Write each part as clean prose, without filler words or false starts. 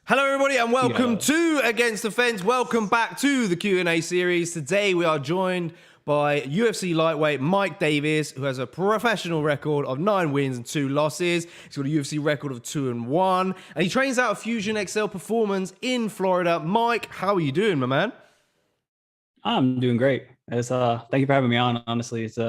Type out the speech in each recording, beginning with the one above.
Hello, everybody, and welcome to Against the Fence. Welcome back to the Q&A series. Today, we are joined by UFC Lightweight Mike Davis, who has a professional record of 9 wins and 2 losses. He's got a UFC record of 2-1, and he trains out of Fusion XL Performance in Florida. Mike, how are you doing, my man? I'm doing great. Thank you for having me on. Honestly, it's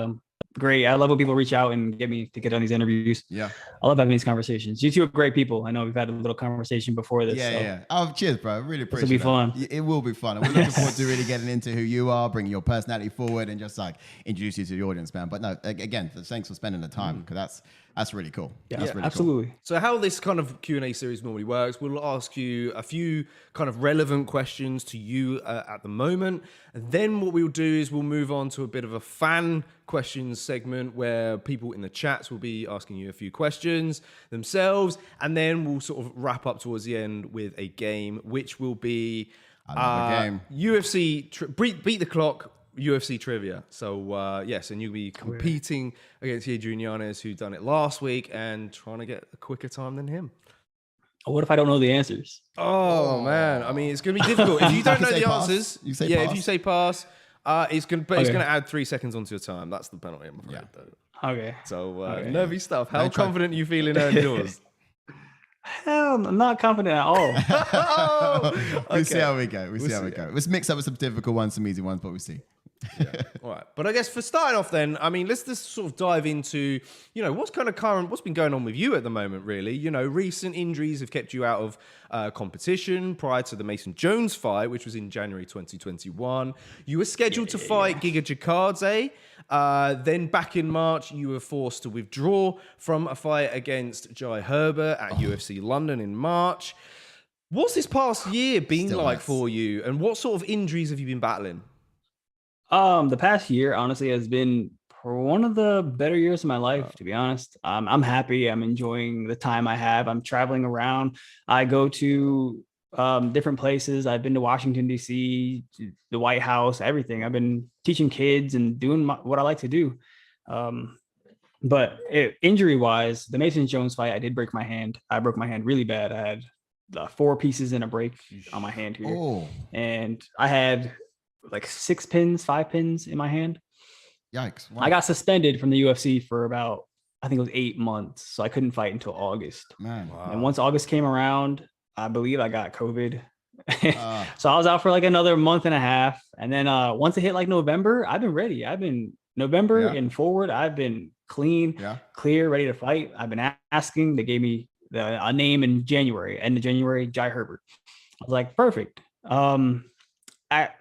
great. I love when people reach out and get me to get on these interviews. Yeah, I love having these conversations. You two are great people. I know we've had a little conversation before this. Yeah. Oh, cheers, bro. Really appreciate it. It'll be fun. It will be fun. And we're looking forward to really getting into who you are, bringing your personality forward, and just like introduce you to the audience, man. But no, again, thanks for spending the time because that's really cool. Yeah, that's really absolutely. Cool. So how this kind of Q&A series normally works, we'll ask you a few kind of relevant questions to you at the moment. And then what we'll do is we'll move on to a bit of a fan questions segment where people in the chats will be asking you a few questions themselves. And then we'll sort of wrap up towards the end with a game, which will be UFC, Beat the Clock, UFC trivia. So yes, and you'll be competing against Adrian Yanez, who done it last week, and trying to get a quicker time than him. What if I don't know the answers? Oh man, I mean, it's gonna be difficult if you don't know the answers. You say pass. If you say pass, it's gonna add 3 seconds onto your time. That's the penalty, I'm afraid. Though. Okay. So nervy stuff. How confident are you feeling earning yours? Hell, I'm not confident at all. We'll see how we go. We'll see how we go. Let's mix up with some difficult ones, some easy ones, but we'll see. Yeah. All right. But I guess for starting off then, I mean, let's just sort of dive into, what's been going on with you at the moment, really? Recent injuries have kept you out of competition prior to the Mason Jones fight, which was in January 2021. You were scheduled to fight Giga Chikadze. Then back in March, you were forced to withdraw from a fight against Jai Herbert at UFC London in March. What's this past year been like for you? And what sort of injuries have you been battling? The past year, honestly, has been one of the better years of my life, to be honest. I'm happy. I'm enjoying the time I have. I'm traveling around. I go to different places. I've been to Washington, D.C., the White House, everything. I've been teaching kids and doing what I like to do. But injury-wise, the Mason Jones fight, I did break my hand. I broke my hand really bad. I had 4 pieces in a break on my hand here. And I had like 5 pins in my hand. Yikes. Wow. I got suspended from the UFC for about, I think it was 8 months. So I couldn't fight until August. Man. Wow. And once August came around, I believe I got COVID. So I was out for like another month and a half. And then once it hit like November, I've been ready. November and forward, I've been clean, clear, ready to fight. I've been asking. They gave me a name in January, end of January, Jai Herbert. I was like, perfect.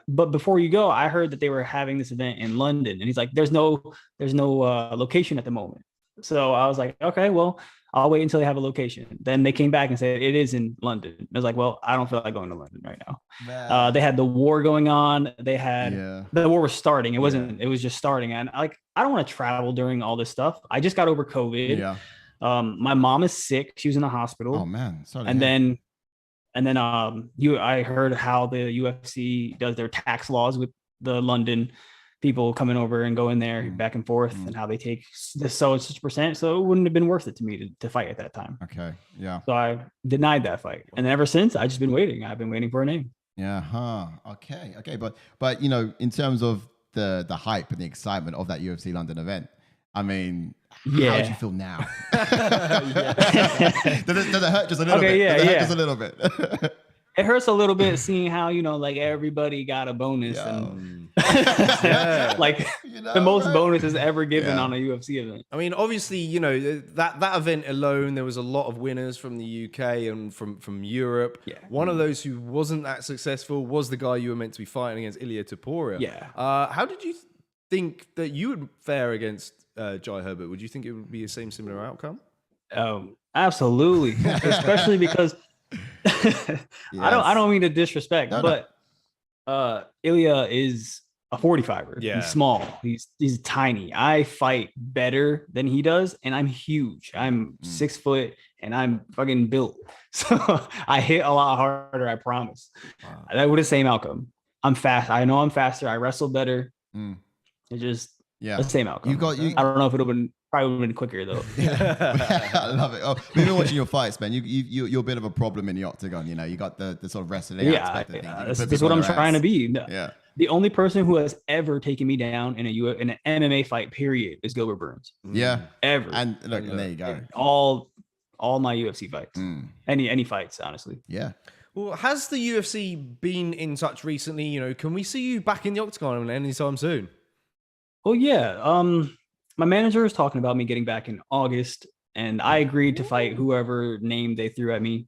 But before you go, I heard that they were having this event in London, and he's like, there's no location at the moment. So I was like, okay, well, I'll wait until they have a location. Then they came back and said it is in London. I was like, well, I don't feel like going to London right now. They had the war going on. They had the war was starting. It wasn't. It was just starting. And I don't want to travel during all this stuff. I just got over COVID. Yeah. My mom is sick. She was in the hospital. Oh man. Sorry. And then I heard how the UFC does their tax laws with the London people coming over and going there back and forth, and how they take this so and such percent. So it wouldn't have been worth it to me to fight at that time. Okay. Yeah. So I denied that fight. And then ever since, I've just been waiting. I've been waiting for a name. Yeah. Okay. But in terms of the hype and the excitement of that UFC London event, I mean, how do you feel now? Does it hurt just a little bit? Just a little bit. It hurts a little bit seeing how, like everybody got a bonus and like the most bonuses ever given on a UFC event. I mean, obviously, that event alone, there was a lot of winners from the UK and from Europe. Yeah. One of those who wasn't that successful was the guy you were meant to be fighting against, Ilia Topuria. Yeah. How did you think that you would fare against Jai Herbert? Would you think it would be the same similar outcome? Oh, absolutely. Especially because I don't mean to disrespect, but Ilya is a 45er. Yeah. He's small. He's tiny. I fight better than he does, and I'm huge. I'm 6 foot and I'm fucking built. So I hit a lot harder, I promise. That would the same outcome. I'm fast. I know I'm faster. I wrestle better. It just Yeah. The same outcome. I don't know if it would have probably been quicker though. I love it. Oh, we've been watching your fights, man. You're a bit of a problem in the octagon. You know, you got the sort of wrestling aspect of things. That's what I'm trying to be. Yeah. The only person who has ever taken me down in an MMA fight, period, is Gilbert Burns. Yeah. Ever. And look, and there you go. All my UFC fights. Any fights, honestly. Yeah. Well, has the UFC been in touch recently? You know, can we see you back in the octagon anytime soon? Oh yeah. My manager is talking about me getting back in August, and I agreed to fight whoever name they threw at me.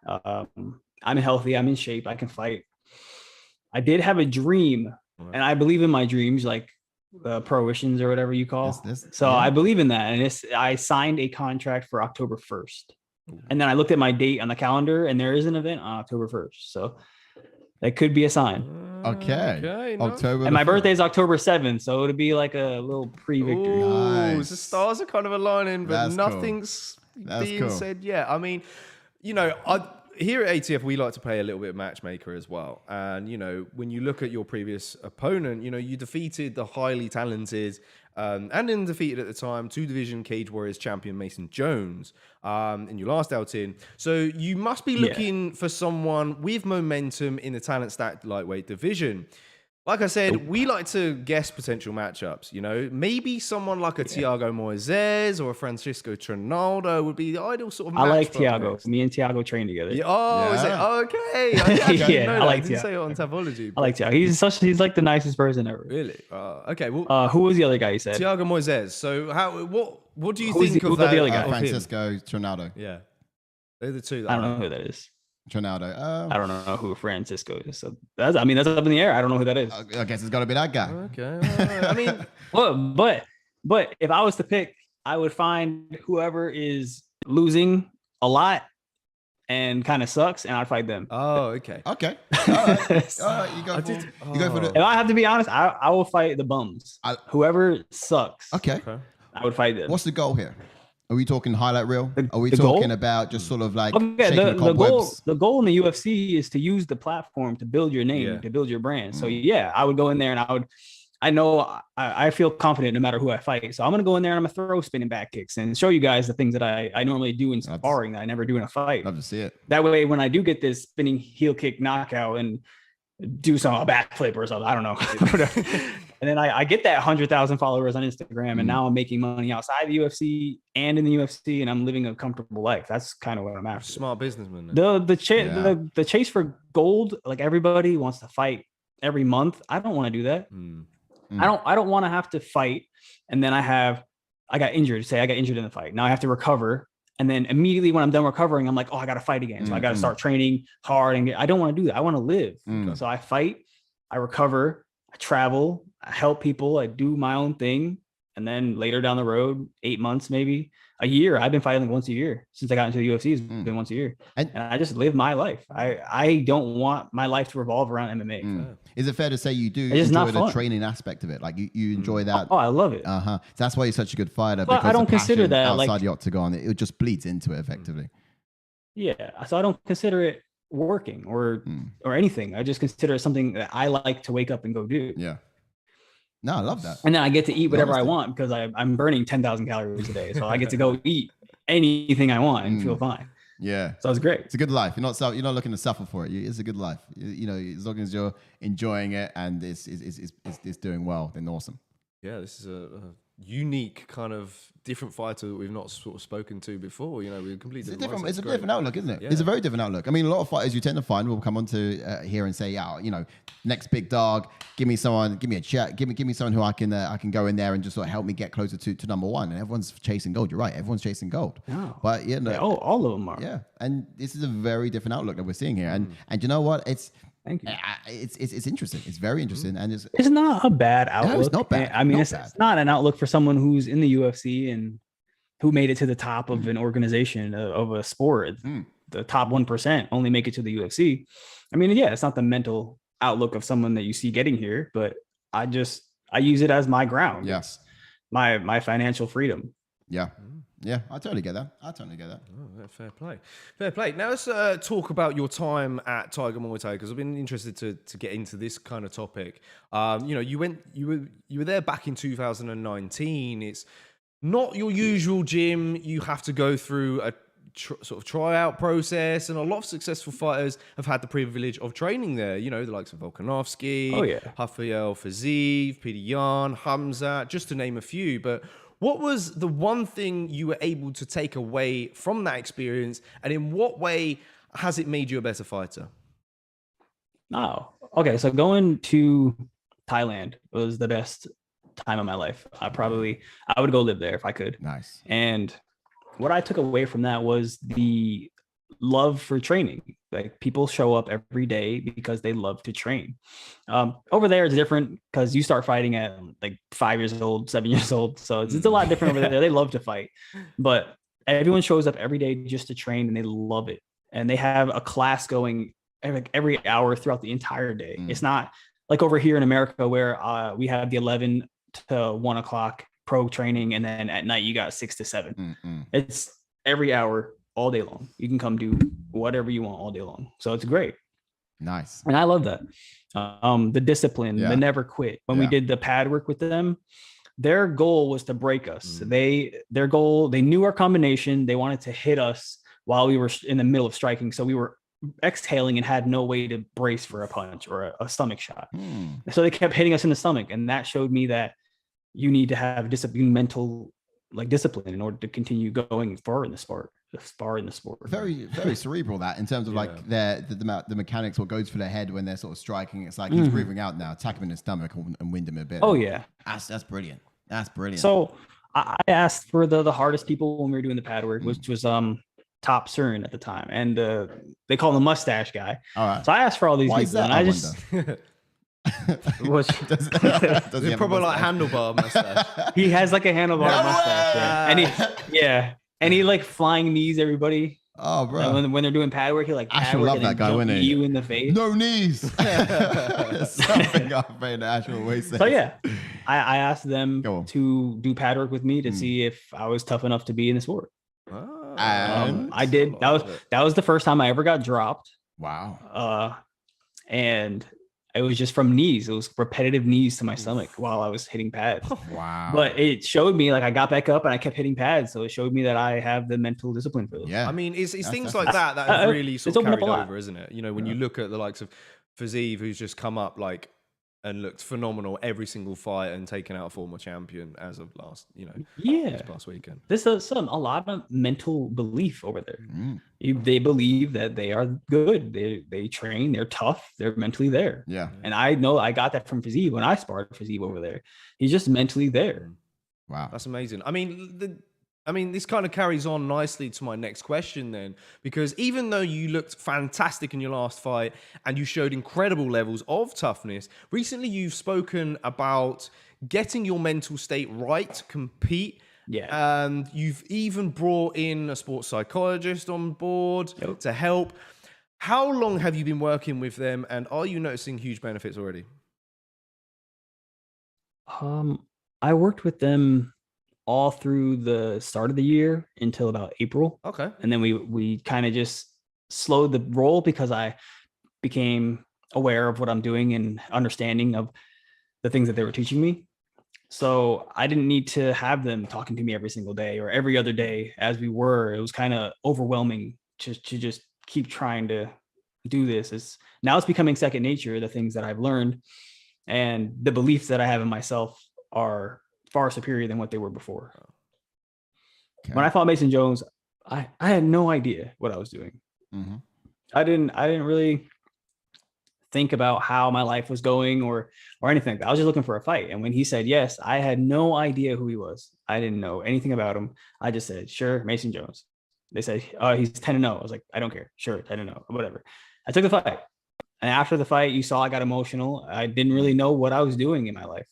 I'm healthy. I'm in shape. I can fight. I did have a dream, and I believe in my dreams, like prohibitions or whatever you call. I believe in that, and I signed a contract for October 1st, and then I looked at my date on the calendar, and there is an event on October 1st, so that could be a sign. Okay. October. And my birthday is October 7th, so it'll be like a little pre-victory. Nice. The stars are kind of aligning, but nothing's being said yet. I mean, you know, here at ATF, we like to play a little bit of matchmaker as well. And, you know, when you look at your previous opponent, you know, you defeated the highly talented and undefeated at the time 2-division Cage Warriors champion Mason Jones in your last outing. So you must be looking for someone with momentum in the talent stacked lightweight division. Like I said, we like to guess potential matchups, you know. Maybe someone like a Thiago Moises or a Francisco Trinaldo would be the ideal sort of match. I like Thiago. Me and Thiago train together. Yeah. Oh, is it? Okay. I like Thiago. I didn't say it on Tapology. I like Thiago. He's like the nicest person ever. Really? Okay. Well, who was the other guy you said? Thiago Moises. So what do you think of that? The other guy? Francisco Trinaldo. Yeah. They're the two. I don't know who that is. Trinaldo. I don't know who Francisco is. So that's up in the air. I don't know who that is. I guess it's got to be that guy. Okay. I mean, but if I was to pick, I would find whoever is losing a lot and kind of sucks, and I'd fight them. Oh, okay. Okay. All right. You go for the. If I have to be honest, I will fight the bums. Whoever sucks. Okay. I would fight them. What's the goal here? Are we talking highlight reel? Are we talking about just sort of like the goal in the UFC is to use the platform to build your name, to build your brand. So I would go in there and I feel confident no matter who I fight. So I'm going to go in there and I'm going to throw spinning back kicks and show you guys the things that I normally do in sparring that I never do in a fight. Love to see it. That way, when I do get this spinning heel kick knockout and do a backflip or something, I don't know. And then I get that 100,000 followers on Instagram, and now I'm making money outside the UFC and in the UFC, and I'm living a comfortable life. That's kind of what I'm after. Smart businessman. The chase for gold, like everybody wants to fight every month. I don't want to do that. I don't want to have to fight, and then I got injured. Say I got injured in the fight. Now I have to recover. And then immediately when I'm done recovering, I'm like, I got to fight again. So I got to start training hard. And I don't want to do that. I want to live. So I fight, I recover, I travel, I help people, I do my own thing. And then later down the road, 8 months, maybe a year, I've been fighting like once a year since I got into the UFC. It's been once a year. And I just live my life. I don't want my life to revolve around MMA. Is it fair to say you do enjoy the training aspect of it? Like you enjoy that? Oh, I love it. So that's why you're such a good fighter. But I don't consider that outside the octagon. It just bleeds into it effectively. Yeah. So I don't consider it working or anything. I just consider it something that I like to wake up and go do. Yeah. No, I love that. And then I get to eat whatever I want because I'm burning 10,000 calories a day. So I get to go eat anything I want and feel fine. Yeah. So it's great. It's a good life. You're not looking to suffer for it. It's a good life. You know, as long as you're enjoying it and it's doing well, then awesome. Yeah, this is a unique kind of different fighter that we've not sort of spoken to before. You know, we're completely different. It's a different outlook, isn't it? Yeah. It's a very different outlook. I mean, a lot of fighters you tend to find will come on to here and say, next big dog, give me a chat, give me someone who I can go in there and just sort of help me get closer to number one. And everyone's chasing gold. You're right, everyone's chasing gold. Oh. But all of them are. Yeah, and this is a very different outlook that we're seeing here. And you know what? Thank you. It's interesting. It's very interesting, and it's not a bad outlook. No, it's not bad. I mean, it's not an outlook for someone who's in the UFC and who made it to the top of an organization of a sport. The top 1% only make it to the UFC. I mean, it's not the mental outlook of someone that you see getting here, but I use it as my ground. Yes, my financial freedom. Yeah. Yeah. I totally get that. I totally get that. Oh, yeah, fair play. Fair play. Now let's talk about your time at Tiger Muay Thai, because I've been interested to get into this kind of topic. You were there back in 2019. It's not your usual gym. You have to go through a sort of tryout process, and a lot of successful fighters have had the privilege of training there. You know, the likes of Volkanovski, Rafael Fiziev, Peter Yan, Hamza, just to name a few. But what was the one thing you were able to take away from that experience, and in what way has it made you a better fighter? Oh, okay. So going to Thailand was the best time of my life. I would go live there if I could. Nice. And what I took away from that was the love for training. Like, people show up every day because they love to train. Over there, it's different because you start fighting at like 5 years old, 7 years old. So it's a lot different over there. They love to fight, but everyone shows up every day just to train, and they love it. And they have a class going every hour throughout the entire day. It's not like over here in America where we have the 11 to 1 o'clock pro training, and then at night you got 6 to 7. It's every hour, all day long. You can come do whatever you want all day long. So it's great. Nice. And I love that. The discipline, the never quit. When we did the pad work with them, their goal was to break us. They knew our combination. They wanted to hit us while we were in the middle of striking. So we were exhaling and had no way to brace for a punch or a stomach shot. So they kept hitting us in the stomach. And that showed me that you need to have mental discipline in order to continue going far in the sport. Very, very cerebral, that, in terms of like the mechanics, what goes through their head when they're sort of striking. It's like he's breathing out now, attack him in the stomach and wind him a bit. Oh yeah. That's brilliant. That's brilliant. So I asked for the hardest people when we were doing the pad work, which was Top Cern at the time. And they call him the mustache guy. All right. So I asked for all these Why people, is that, and I just does he probably like handlebar mustache. He has like a handlebar mustache, and he like flying knees everybody. Oh, bro! And when they're doing pad work, he like Ash will love that guy, wouldn't he? You in the face. No knees. Something I've made Ash always say. So yeah, I asked them to do pad work with me to see if I was tough enough to be in the sport. I did. That was the first time I ever got dropped. Wow. And it was just from knees. It was repetitive knees to my stomach while I was hitting pads. Wow. But it showed me, like, I got back up and I kept hitting pads. So it showed me that I have the mental discipline for this. Yeah. I mean, it's things like that have really sort of carried over, isn't it? You know, when you Yeah. look at the likes of Fiziev, who's just come up like and looked phenomenal every single fight and taken out a former champion as of this past weekend. This is a lot of mental belief over there. They believe that they are good. They train, they're tough, they're mentally there. Yeah. And I know I got that from Fiziev when I sparred Fiziev over there. He's just mentally there. Wow. That's amazing. I mean, this kind of carries on nicely to my next question then, because even though you looked fantastic in your last fight and you showed incredible levels of toughness, recently you've spoken about getting your mental state right to compete. Yeah. And you've even brought in a sports psychologist on board to help. How long have you been working with them, and are you noticing huge benefits already? I worked with them all through the start of the year until about April. Okay. And then we kind of just slowed the roll because I became aware of what I'm doing and understanding of the things that they were teaching me. So I didn't need to have them talking to me every single day or every other day as we were. It was kind of overwhelming to just keep trying to do this. Now it's becoming second nature, the things that I've learned, and the beliefs that I have in myself are far superior than what they were before. Okay. When I fought Mason Jones, I had no idea what I was doing. Mm-hmm. I didn't really think about how my life was going or anything. I was just looking for a fight. And when he said yes, I had no idea who he was. I didn't know anything about him. I just said, sure, Mason Jones. They said, he's 10-0. I was like, I don't care. Sure, 10-0, whatever. I took the fight. And after the fight, you saw I got emotional. I didn't really know what I was doing in my life.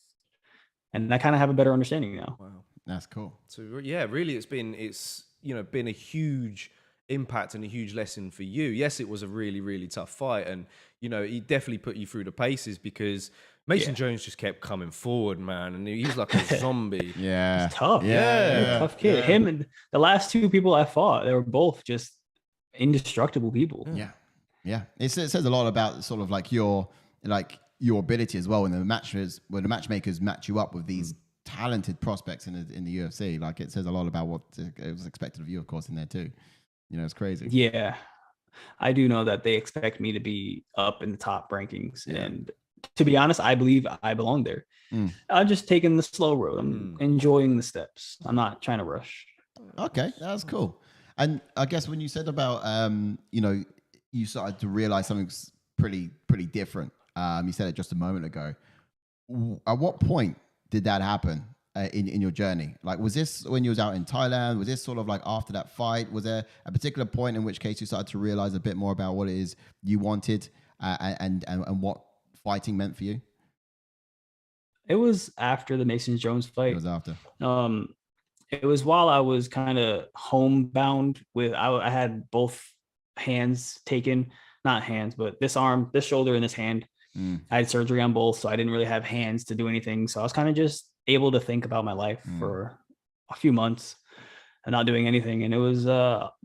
And I kind of have a better understanding now. Wow, that's cool. So yeah, really, it's been a huge impact and a huge lesson for you. Yes, it was a really, really tough fight, and it definitely put you through the paces because Mason Jones just kept coming forward, man, and he's like a zombie. Yeah. He's tough. Yeah. Tough kid. Him and the last two people I fought, they were both just indestructible people. Yeah. Yeah. It says a lot about sort of like your ability as well when the matchmakers match you up with these talented prospects in the UFC. Like, it says a lot about what it was expected of you, of course, in there too. You know, it's crazy. Yeah. I do know that they expect me to be up in the top rankings. Yeah. And to be honest, I believe I belong there. I'm just taking the slow road. I'm enjoying the steps. I'm not trying to rush. Okay, that's cool. And I guess when you said about, you know, you started to realize something's pretty different. You said it just a moment ago. At what point did that happen in your journey? Like, was this when you was out in Thailand? Was this sort of like after that fight? Was there a particular point in which case you started to realize a bit more about what it is you wanted and what fighting meant for you? It was after the Mason Jones fight. It was after. It was while I was kind of homebound with, I had both hands taken, not hands, but this arm, this shoulder, and this hand. I had surgery on both, so I didn't really have hands to do anything. So I was kind of just able to think about my life for a few months and not doing anything. And it was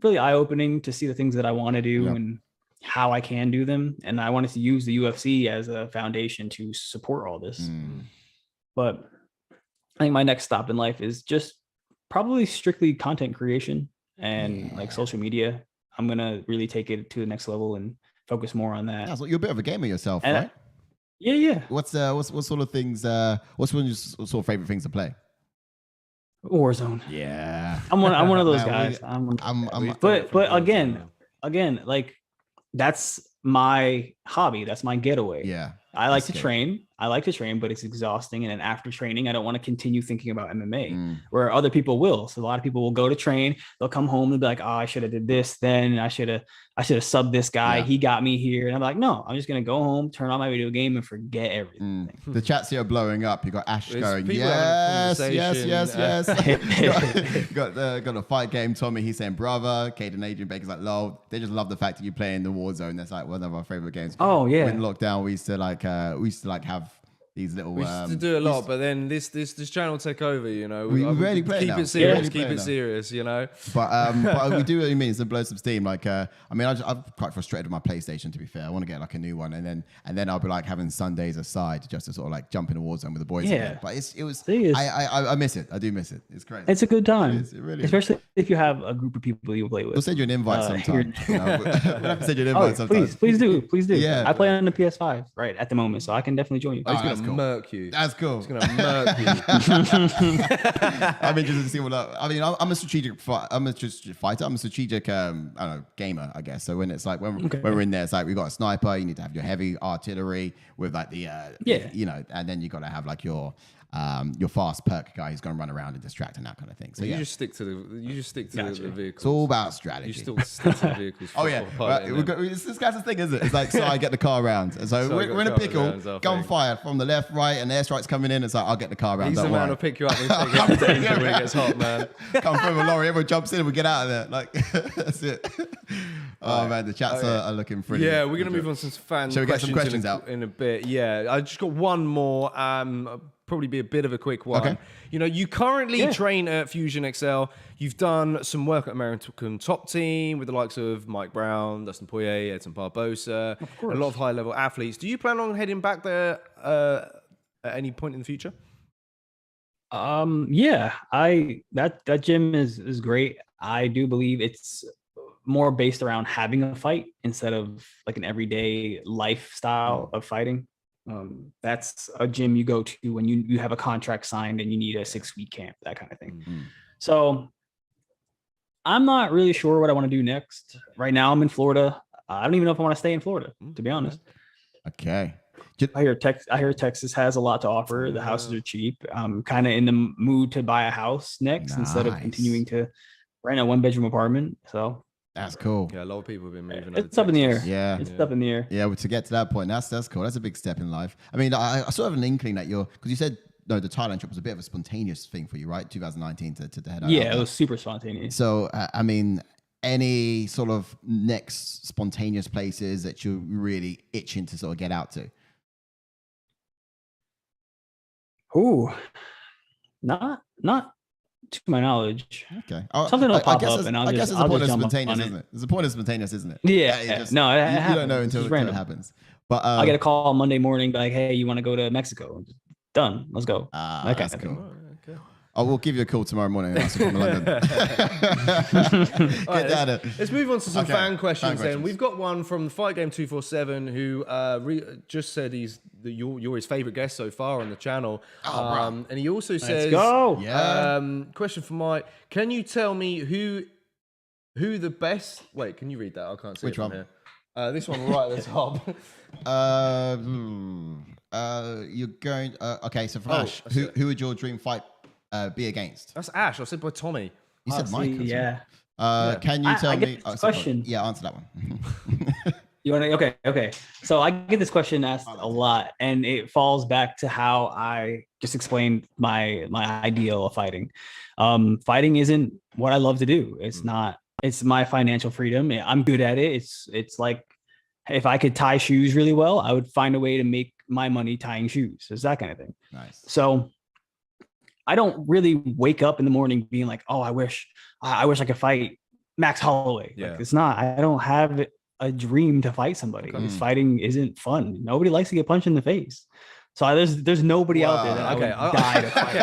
really eye-opening to see the things that I want to do and how I can do them. And I wanted to use the UFC as a foundation to support all this. But I think my next stop in life is just probably strictly content creation and like social media. I'm going to really take it to the next level and focus more on that. Yeah, so you're a bit of a gamer yourself, And right? Yeah. What sort of things? What's one of your sort of favorite things to play? Warzone. Yeah, I'm one of those Man, guys. But again, like that's my hobby. That's my getaway. yeah. I like to train. But it's exhausting. And then after training, I don't want to continue thinking about MMA where other people will. So a lot of people will go to train. They'll come home and be like, oh, I should have did this then. I should have subbed this guy. Yeah. He got me here. And I'm like, no, I'm just going to go home, turn on my video game and forget everything. The chats here are blowing up. You got Ash There's going, people having a yes. conversation. got a fight game. Tommy, he's saying brother. Kate and Adrian Baker's like, lol. They just love the fact that you play in the Warzone. That's like one of our favorite games. Oh yeah. In lockdown, we used to have these little. We used to do a lot, but then this channel take over. You know, we rarely play keep now. it serious. Yeah. Keep it serious. You know. But we do really mean to blow some steam. Like, I mean, I'm quite frustrated with my PlayStation. To be fair, I want to get like a new one, and then I'll be like having Sundays aside just to sort of like jump in a Warzone with the boys. Again. But I miss it. I do miss it. It's crazy. It's a good time. It really especially if you have a group of people you play with. We'll send you an invite sometime. We'll send you an invite sometime. Please do. Yeah. I play on the PS5 right at the moment, so I can definitely join you. He's gonna murk you. That's cool. He's gonna murk you. I'm interested to see what. I mean, I'm a strategic fighter. I'm a strategic, I don't know, gamer, I guess. So when it's like when we're in there, it's like we got a sniper. You need to have your heavy artillery with like the you know, and then you got to have like your fast perk guy who's going to run around and distract and that kind of thing. So you just stick to the vehicles. It's all about strategy. You still stick to the vehicles. Oh yeah, this guy's the thing, isn't it? It's like, so I get the car around, and so we're in a pickle, gunfire from the left, right, and the airstrike's coming in. It's like, I'll get the car around. He's the man who'll pick you up and take you danger when it gets hot, man. Come from a lorry, everyone jumps in, and we get out of there. Like that's it. Oh man, the chats are looking pretty. Yeah, we're gonna move on to some fan. Shall we get some questions out in a bit? Yeah, I just got one more. Probably be a bit of a quick one. Okay. You know, you currently train at Fusion XL. You've done some work at American Top Team with the likes of Mike Brown, Dustin Poirier, Edson Barbosa, a lot of high-level athletes. Do you plan on heading back there at any point in the future? Yeah, that gym is great. I do believe it's more based around having a fight instead of like an everyday lifestyle of fighting. That's a gym you go to when you have a contract signed and you need a 6-week camp, that kind of thing. So I'm not really sure what I want to do next. Right now I'm in Florida. I don't even know if I want to stay in Florida, to be honest. Okay. I hear Texas has a lot to offer. The houses are cheap. I'm kind of in the mood to buy a house next instead of continuing to rent a 1-bedroom apartment. So that's cool. Yeah, a lot of people have been moving. It's up in the air. Yeah, it's up in the air. Yeah, well, to get to that point, that's cool. That's a big step in life. I mean, I sort of have an inkling that because you said the Thailand trip was a bit of a spontaneous thing for you, right? 2019 to head out. Yeah, it was super spontaneous. So, I mean, any sort of next spontaneous places that you're really itching to sort of get out to? Ooh, not to my knowledge. Okay. Something will pop guess up, and I guess it's a I'll point of just jump spontaneous, on it. isn't it? It's a point of spontaneous, isn't it? Yeah, no, it you happens. don't know It's until just it random. happens. But I get a call Monday morning, like, hey, you want to go to Mexico? Done. Let's go. That kind that's of cool. thing. Okay. I will give you a call tomorrow morning and ask you to come to London. All right, down there. let's move on to some Okay, fan questions fan then. questions. We've got one from Fight Game 247 who just said you're his favorite guest so far on the channel. bro. And he also says, go. Yeah. Question for Mike: can you tell me who the best? Wait, can you read that? I can't see Which it from one? here. This one right at the top. You're going. Okay, so from Oh, Ash, that's it. who would your dream fight be against? That's Ash. I said by Tommy. You said Mike. See, yeah. Can you tell I get me? this sorry, question. Yeah, answer that one. You want to? Okay. So I get this question asked a lot, and it falls back to how I just explained my ideal of fighting. Fighting isn't what I love to do. It's not. It's my financial freedom. I'm good at it. It's like if I could tie shoes really well, I would find a way to make my money tying shoes. It's that kind of thing. Nice. So I don't really wake up in the morning being like, oh, I wish I could fight Max Holloway. Yeah. Like, it's not. I don't have a dream to fight somebody. Because fighting isn't fun. Nobody likes to get punched in the face. So there's nobody out there that I would die to fight.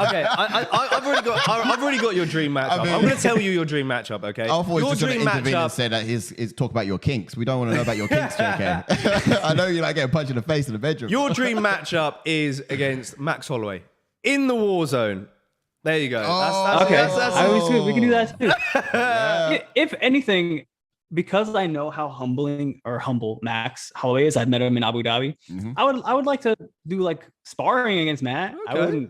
Okay, I've already got your dream matchup. I'm going to tell you your dream matchup. Okay, I thought we your just going to dream intervene and say that is talk about your kinks. We don't want to know about your kinks, JK. I know you like getting punched in the face in the bedroom. Your dream matchup is against Max Holloway in the war zone. There you go. We can do that too. If anything, because I know how humble Max Holloway is, I've met him in Abu Dhabi. I would like to do like sparring against Matt. Okay.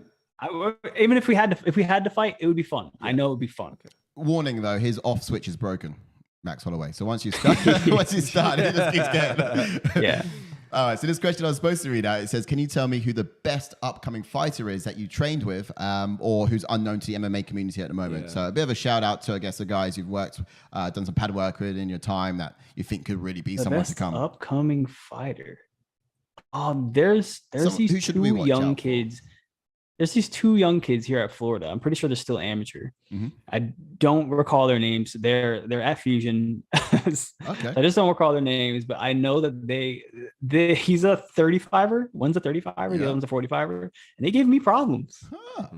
Even if we had to fight, it would be fun. I know it would be fun. Warning though, his off switch is broken, Max Holloway. So once you start, it just keeps getting. Yeah. All right. So this question I was supposed to read out. It says, "Can you tell me who the best upcoming fighter is that you trained with, or who's unknown to the MMA community at the moment?" Yeah. So a bit of a shout out to, I guess, the guys you've worked, done some pad work with in your time that you think could really be someone to come. Upcoming fighter. There's these should we two watch out young for? kids. There's these two young kids here at Florida. I'm pretty sure they're still amateur. Mhm. I don't recall their names. They're at Fusion. Okay. I just don't recall their names, but I know that he's a 35er. One's a 35er, the Yeah. other one's a 45er, and they gave me problems. Huh.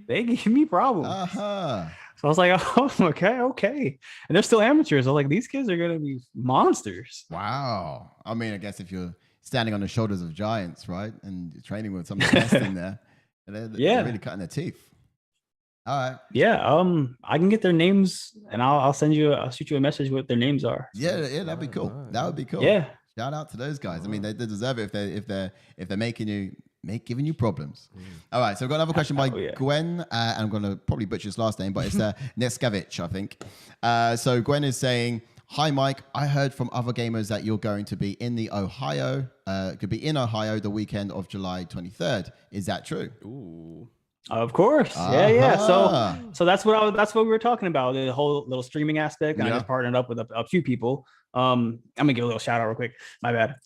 They gave me problems. Uh-huh. So I was like, oh, okay. And they're still amateurs. I was like, these kids are gonna be monsters. Wow. I mean, I guess if you're standing on the shoulders of giants, right, and you're training with some of the best in there, they're really cutting their teeth. All right. Yeah. I can get their names, and I'll shoot you a message what their names are. Yeah, that'd be cool. That would be cool. Yeah. Shout out to those guys. I mean, they deserve it if they're giving you problems. All right, so I've got another question by Gwen, and I'm going to probably butcher his last name, but it's Neskavich, I think. So Gwen is saying, "Hi, Mike. I heard from other gamers that you're going to be in Ohio the weekend of July 23rd. Is that true?" Ooh. Of course. Yeah. So that's what we were talking about, the whole little streaming aspect. And I just partnered up with a few people. I'm gonna give a little shout out real quick. My bad.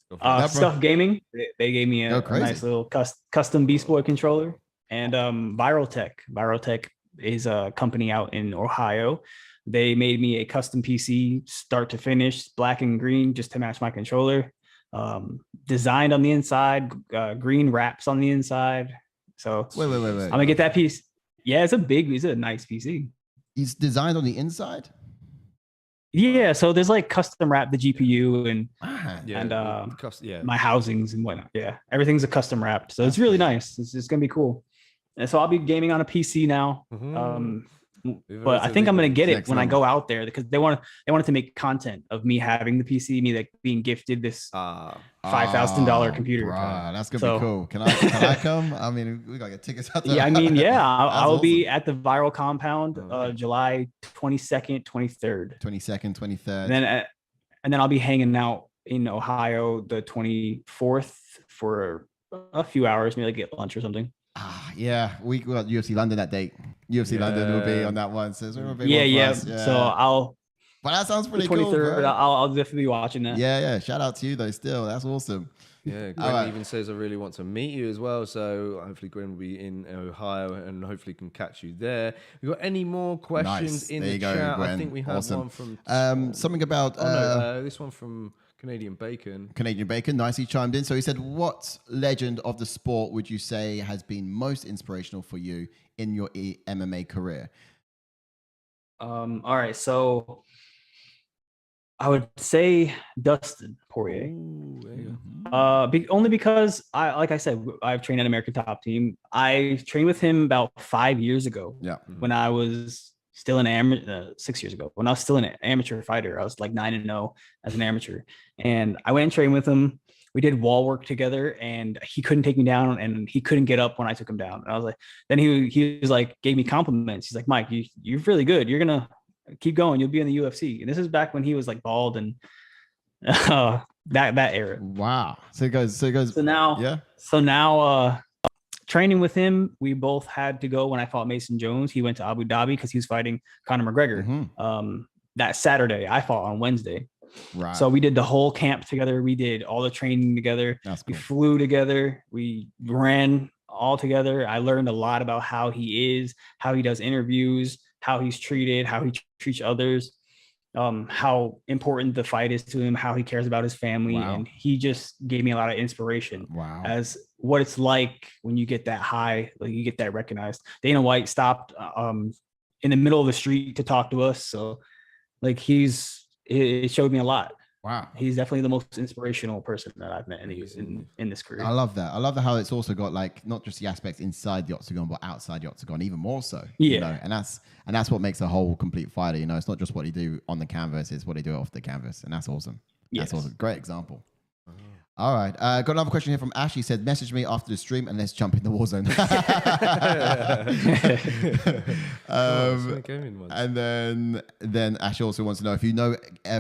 Stuff Gaming. They gave me a nice little custom Beast Boy controller. And Viral Tech. Viral Tech is a company out in Ohio. They made me a custom PC, start to finish, black and green, just to match my controller. Designed on the inside, green wraps on the inside. So Wait. I'm gonna get that piece. Yeah, it's a nice PC. He's designed on the inside? Yeah, so there's like custom wrap the GPU and my housings and whatnot. Yeah, everything's a custom wrapped, so it's really nice. It's gonna be cool. And so I'll be gaming on a PC now. But I think I'm gonna get it when I go out there because they wanted to make content of me having the PC, me like being gifted this $5,000 computer. Bruh, that's gonna be cool. Can I come? I mean, we gotta get tickets out there. Yeah, I mean, I will be at the Viral Compound, July 22nd, 23rd. 22nd, 23rd. And then I'll be hanging out in Ohio the 24th for a few hours, maybe like get lunch or something. Yeah, we got UFC London that date. UFC London will be on that one. So it's a big yeah. one for us. So but that sounds pretty 23rd, cool. Bro. I'll definitely be watching that. Yeah. Shout out to you though. Still, that's awesome. Yeah, Gwen right. even says I really want to meet you as well. So hopefully Gwen will be in Ohio and hopefully can catch you there. We got any more questions Nice. in There the you go, chat? I Gwen. think we have Awesome. one from Something about this one from Canadian Bacon. Canadian Bacon. Nicely chimed in. So he said, what legend of the sport would you say has been most inspirational for you in your MMA career? All right, so I would say Dustin Poirier. Ooh, there you go. Only because like I said, I've trained at American Top Team. I trained with him about 5 years ago. Yeah. When I was still an amateur, 6 years ago, when I was still an amateur fighter. I was like 9-0 as an amateur, and I went and trained with him. We did wall work together, and he couldn't take me down, and he couldn't get up when I took him down. And I was like, then he was like, gave me compliments. He's like, Mike, you're really good. You're gonna keep going. You'll be in the UFC. And this is back when he was like bald and that era. Wow. So it goes. So now, training with him, we both had to go when I fought Mason Jones. He went to Abu Dhabi because he was fighting Conor McGregor. That Saturday, I fought on Wednesday. Right. So we did the whole camp together. We did all the training together. That's cool. We flew together. We ran all together. I learned a lot about how he is, how he does interviews, how he's treated, how he treats others, how important the fight is to him, how he cares about his family. Wow. And he just gave me a lot of inspiration. Wow. As what it's like when you get that high, like you get that recognized. Dana White stopped in the middle of the street to talk to us. So like it showed me a lot. Wow. He's definitely the most inspirational person that I've met in this career. I love that. I love how it's also got like not just the aspects inside the octagon, but outside the octagon, even more so. Yeah. You know? And that's what makes a whole complete fighter. You know, it's not just what they do on the canvas, it's what they do off the canvas. And that's awesome. That's awesome. Great example. All right. Got another question here from Ash. He said, message me after the stream and let's jump in the war zone. And then Ash also wants to know if you know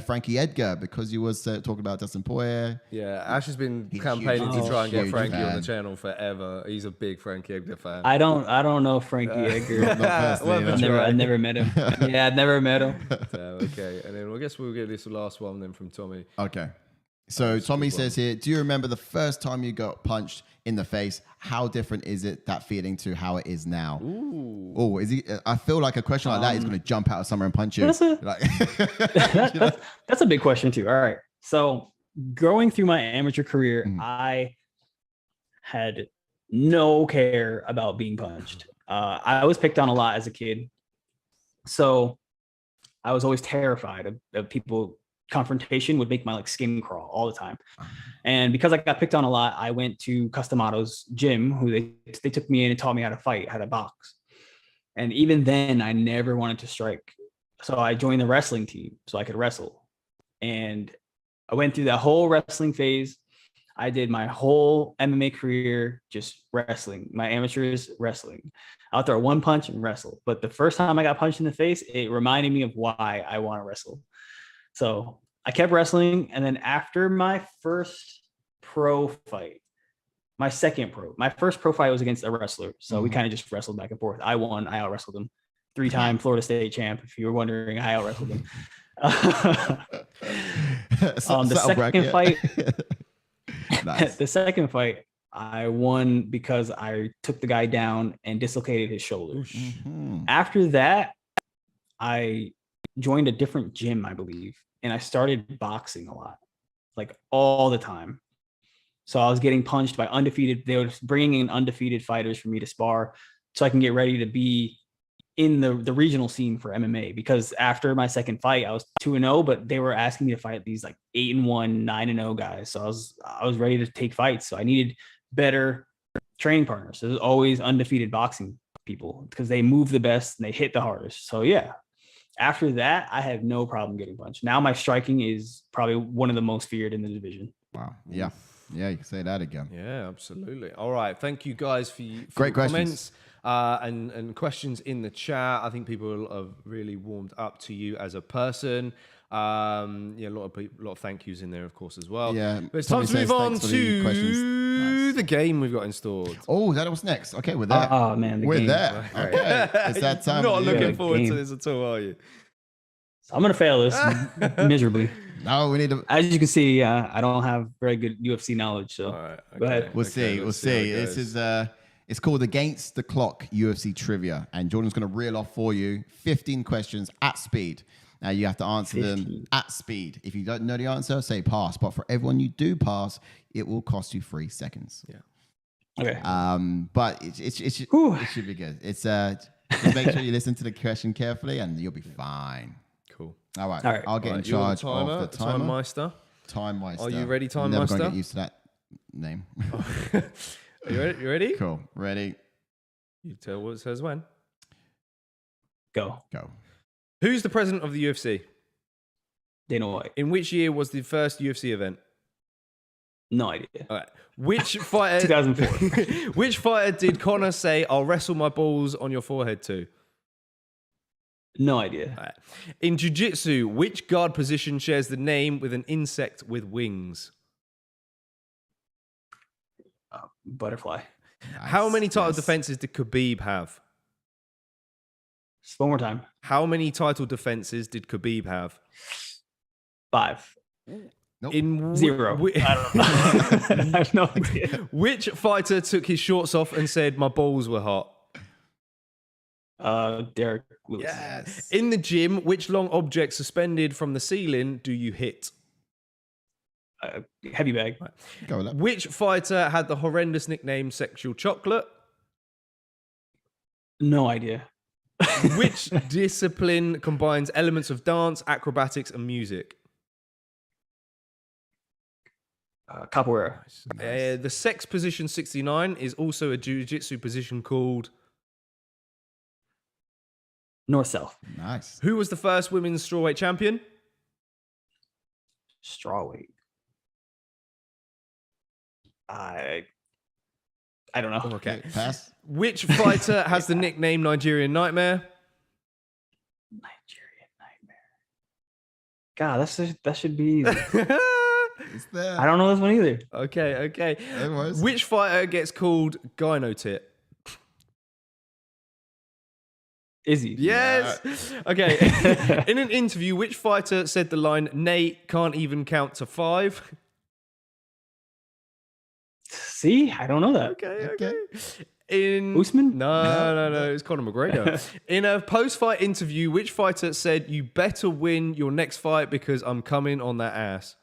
Frankie Edgar, because you was talking about Dustin Poirier. Yeah, Ash has been He's campaigning huge. to try and get Huge Frankie on fan. the channel forever. He's a big Frankie Edgar fan. I don't know Frankie Edgar. Not personally, Well, you know. I never met him. Yeah, I've never met him. Okay, and then I guess we'll get this last one then from Tommy. Okay. So Tommy says here, do you remember the first time you got punched in the face? How different is it, that feeling, to how it is now? Ooh. Oh, is he? I feel like a question like that is going to jump out of somewhere and punch you. That's a big question too. All right. So going through my amateur career, I had no care about being punched. I was picked on a lot as a kid. So I was always terrified of people. Confrontation would make my skin crawl all the time. And because I got picked on a lot, I went to Customato's gym, who they took me in and taught me how to fight, how to box. And even then I never wanted to strike. So I joined the wrestling team so I could wrestle. And I went through that whole wrestling phase. I did my whole MMA career just wrestling. My amateurs wrestling. I'll throw one punch and wrestle. But the first time I got punched in the face, it reminded me of why I want to wrestle. So I kept wrestling. And then after my first pro fight, my first pro fight was against a wrestler. So we kind of just wrestled back and forth. I won. I out-wrestled him. 3-time Florida State champ. If you were wondering, I out-wrestled him. The second fight, I won because I took the guy down and dislocated his shoulder. After that, I joined a different gym, I believe. And I started boxing a lot, all the time. So I was getting punched by undefeated. They were bringing in undefeated fighters for me to spar so I can get ready to be in the regional scene for MMA. Because after my second fight, I was 2-0, but they were asking me to fight these 8-1, 9-0 guys. So I was ready to take fights. So I needed better training partners. So there's always undefeated boxing people because they move the best and they hit the hardest. So yeah. After that, I have no problem getting punched. Now my striking is probably one of the most feared in the division. Wow. Yeah. Yeah, you can say that again. Yeah, absolutely. All right. Thank you guys for Great comments and questions in the chat. I think people have really warmed up to you as a person. A lot of thank yous in there, of course, as well. Yeah. But it's time to move on to the game we've got installed. Oh, that was next. Okay, we're there. Oh man, we're there. Okay, it's that time. Not of the year. looking forward to this at all, are you? So I'm gonna fail this miserably. No, we need to. As you can see, I don't have very good UFC knowledge. So All right, go ahead. We'll see. We'll let's how see. it This goes. is it's called Against the Clock UFC Trivia, and Jordan's going to reel off for you 15 questions at speed. Now you have to answer them 15. at speed. If you don't know the answer, say pass. But for everyone you do pass, it will cost you 3 seconds. Yeah. Okay. But it should be good. It's just make sure you listen to the question carefully, and you'll be fine. Cool. All right. All right. I'll get in You're charge the timer, of the timer. Time Meister. Time Meister. Are you ready, Time Never gonna Meister? get used to that name. Are you ready? You ready? Cool. Ready? You tell what it says when. Go. Go. Who's the president of the UFC? Dana White. In which year was the first UFC event? No idea. All right. Which fighter? 2004. Which fighter did Conor say, "I'll wrestle my balls on your forehead" to? No idea. All right. In jiu-jitsu, which guard position shares the name with an insect with wings? Butterfly. How many title Nice. defenses did Khabib have? Just one more time. How many title defenses did Khabib have? 5. Nope. In 0. I don't know. I have no idea. Which fighter took his shorts off and said, "My balls were hot"? Derek Lewis. Yes. In the gym, which long object suspended from the ceiling do you hit? Heavy bag. Go with that. Which fighter had the horrendous nickname Sexual Chocolate? No idea. Which discipline combines elements of dance, acrobatics, and music? Capoeira. The sex position 69 is also a jiu-jitsu position called... North-South. Nice. Who was the first women's strawweight champion? Strawweight. I don't know. Okay. Pass. Which fighter has the nickname Nigerian Nightmare? Nigerian Nightmare. God, that should be. It's there. I don't know this one either. Okay. It was. Which fighter gets called Gyno Tit? Izzy. Yes. Okay. In an interview, which fighter said the line, "Nate can't even count to 5"? See, I don't know that. Okay. In Usman? No. It's Conor McGregor. In a post-fight interview, which fighter said, "You better win your next fight because I'm coming on that ass"?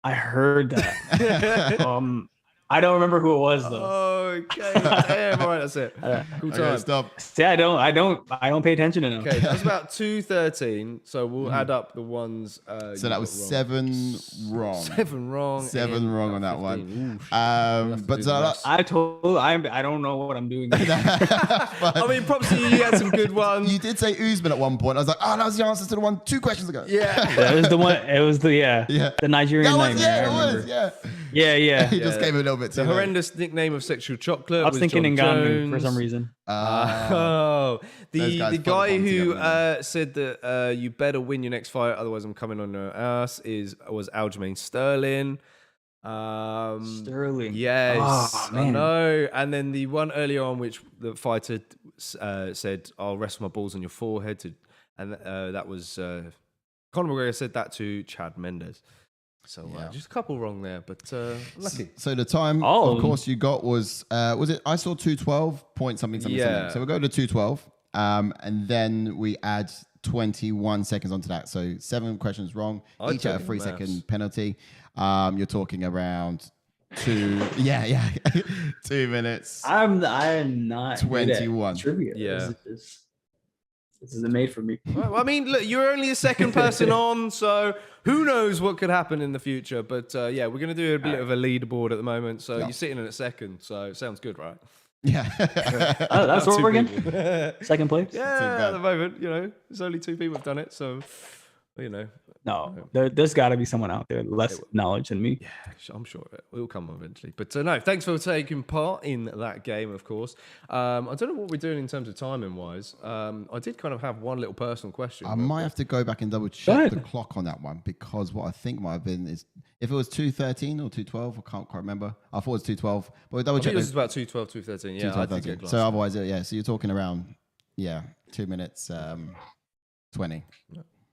I heard that. I don't remember who it was though. Okay. Damn. All right. That's it. Cool Okay, time. stop. See, I don't pay attention enough. Okay, that was about 2:13. So we'll add up the ones. So that was 7 wrong. 7 wrong. 7 and wrong on that 15. one. Ooh, shit. But do so the that- I don't know what I'm doing. I mean, props to you. You had some good ones. you did say Usman at one point. I was like, oh, that was the answer to the one 2 questions ago. Yeah. That was the one. It was the Yeah. the Nigerian That was, Nightmare. yeah, I it was, remember. yeah. Yeah. He just gave it a little bit too The late. horrendous nickname of Sexual Chocolate. I was thinking John Ngannou for Jones. some reason. Oh, Those guys the fuck guy bond who together, said that you better win your next fight, otherwise I'm coming on your ass. Was Aljamain Sterling. Sterling. Yes, Oh, I man. know. And then the one earlier on, which the fighter said, "I'll rest my balls on your forehead," and that was Conor McGregor said that to Chad Mendes. So Yeah. just a couple wrong there, but lucky. So the time, Oh. of course, you got was it? I saw 2:12 point something. Yeah. So we'll go to 2:12, and then we add 21 seconds onto that. So 7 questions wrong, I each at a took 3-second maths. penalty. You're talking around 2. Yeah, 2 minutes. I'm not good at 21. trivia. Yeah. This isn't made for me. Well, I mean, look, you're only the second person on, so who knows what could happen in the future. But yeah, we're going to do a bit of a leaderboard at the moment. So you're sitting in at second, so it sounds good, right? Yeah. That's what Two we're again. people. Second place. Yeah, at the moment, there's only 2 people have done it, so No, there's got to be someone out there less knowledge than me. yeah, I'm sure it will come eventually. But no, thanks for taking part in that game, of course. I don't know what we're doing in terms of timing wise. I did kind of have one little personal question. I might have to go back and double Go check ahead. the clock on that one, because what I think might have been is if it was 2:13 or 2:12, I can't quite remember. I thought it was 2:12, but we'll double I check. think this is about 2:12, 2:13. Yeah, I did 2:13. get So otherwise, so you're talking around, 2 minutes 20.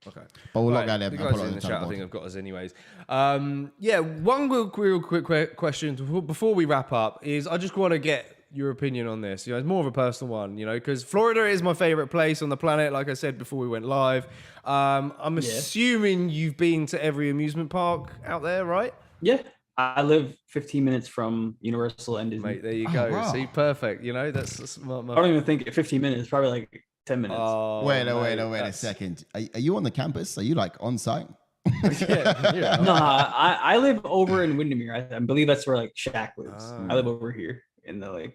Okay. But we'll Right, lock that in. the I'll put guys it on in the the chat, I board. think, have got us anyways. Yeah, one real quick question before we wrap up is I just want to get your opinion on this. You know, it's more of a personal one, you know, because Florida is my favorite place on the planet, like I said before we went live. I'm assuming you've been to every amusement park out there, right? Yeah. I live 15 minutes from Universal and Disney. Mate, there you Oh, go. wow. See, perfect. You know, that's my I don't even think 15 minutes, probably like 10 minutes. Oh, Wait mate, a second. Are you on the campus? Are you like on site? yeah. No, I live over in Windermere. I believe that's where like Shaq lives. Ah. I live over here in the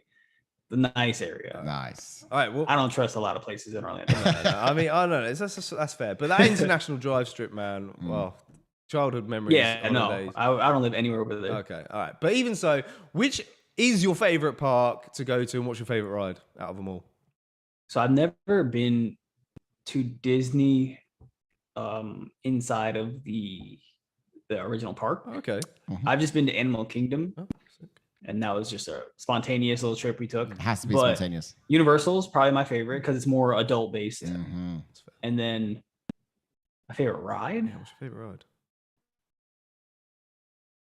nice area. Nice. All right, well, I don't trust a lot of places in Orlando. no. I mean, I don't know. That's fair. But that international drive strip, man, well, childhood memories. Yeah, no, holidays. I don't live anywhere over there. Okay, all right. But even so, which is your favorite park to go to, and what's your favorite ride out of them all? So I've never been to Disney inside of the original park. Okay. I've just been to Animal Kingdom, Oh, sick. and that was just a spontaneous little trip we took. It has to be But spontaneous. Universal's probably my favorite because it's more adult based. Mhm. And then my favorite ride. Yeah, what's your favorite ride?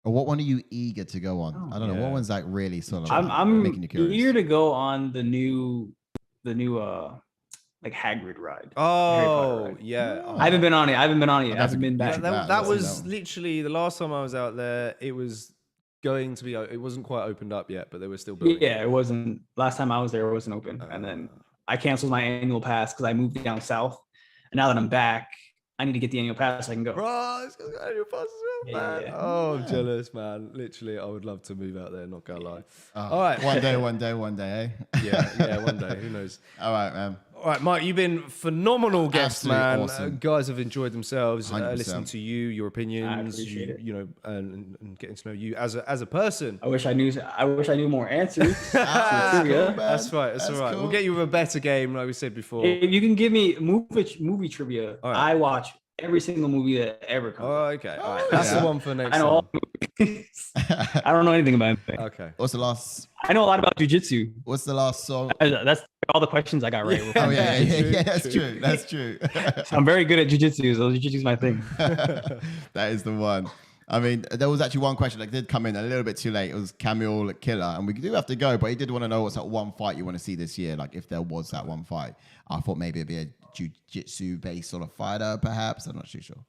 Or what one are you eager to go on? Oh, I don't know. yeah. What one's like really sort of I'm making you curious? eager to go on the new like Hagrid ride. Oh, ride. yeah. Oh. I haven't been on it. I haven't been on it. Oh, I that's haven't been a- back. yeah, That Let's see was that one. literally the last time I was out there. It was going to be. It wasn't quite opened up yet, but they were still building. Yeah, it wasn't. Last time I was there, it wasn't open, and then I canceled my annual pass because I moved down south. And now that I'm back, I need to get the annual pass so I can go. Right, it's got annual pass as well, man. Yeah. Oh, I'm jealous, man. Literally, I would love to move out there. Not gonna lie. Oh, All right. One day, eh? Yeah, one day. Who knows? All right, man. All right, Mike, you've been phenomenal guest, Absolutely man. awesome. Guys have enjoyed themselves 100%. listening to you, your opinions, appreciate it. you know, and getting to know you as a person. I wish I knew more answers. Trivia. That's right. That's all right. cool. We'll get you with a better game, like we said before. If you can give me movie trivia, All right. I watch every single movie that ever comes. Oh, okay. All right. Oh, That's yeah. the one for next I know time. all movies. I don't know anything about anything. Okay. What's the last? I know a lot about jujitsu. What's the last song? That's all the questions I got right. Oh yeah, True, that's true. true. That's true. I'm very good at jujitsu, so jujitsu is my thing. That is the one. I mean, there was actually one question that did come in a little bit too late. It was Camille Killer, and we do have to go, but he did want to know what's that one fight you want to see this year, like if there was that one fight. I thought maybe it'd be a jiu-jitsu based sort of fighter, perhaps. I'm not too sure.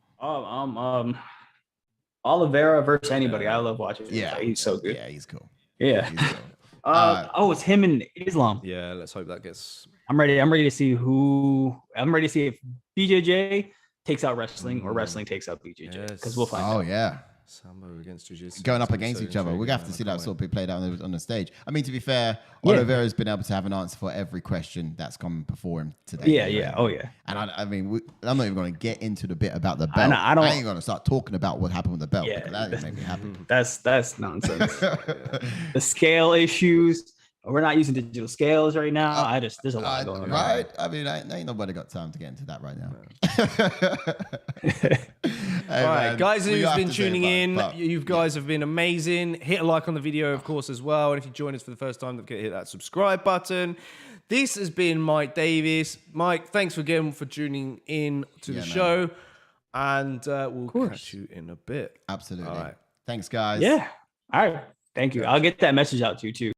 Oliveira versus anybody. I love watching. him. Yeah, He's so good. Yeah, he's cool. Yeah. He's cool. It's him and Islam. Yeah, let's hope that gets. I'm ready to see if BJJ takes out wrestling or wrestling takes out BJJ because we'll find Oh out. yeah. Sambo against Jiu-Jitsu. Going up That's against so each other. We're intriguing, gonna have to man. see I that can't sort of be played out on the stage. I mean, to be fair, Yeah. Oliveira's been able to have an answer for every question that's come before him today. Yeah. Oh yeah. And I mean, I'm not even going to get into the bit about the belt. I don't- I ain't going to start talking about what happened with the belt Yeah. because that didn't make me happy. That's nonsense. The scale issues. We're not using digital scales right now. There's a lot going on. Right? I mean, ain't nobody got time to get into that right now. Hey, All right, man, guys we who's have been to say tuning bye, in, but- you guys have been amazing. Hit a like on the video, of course, as well. And if you join us for the first time, don't forget to hit that subscribe button. This has been Mike Davis. Mike, thanks again for tuning in to the man. show. And we'll catch you in a bit. Absolutely. All right. Thanks, guys. Yeah. All right. Thank you. I'll get that message out to you too.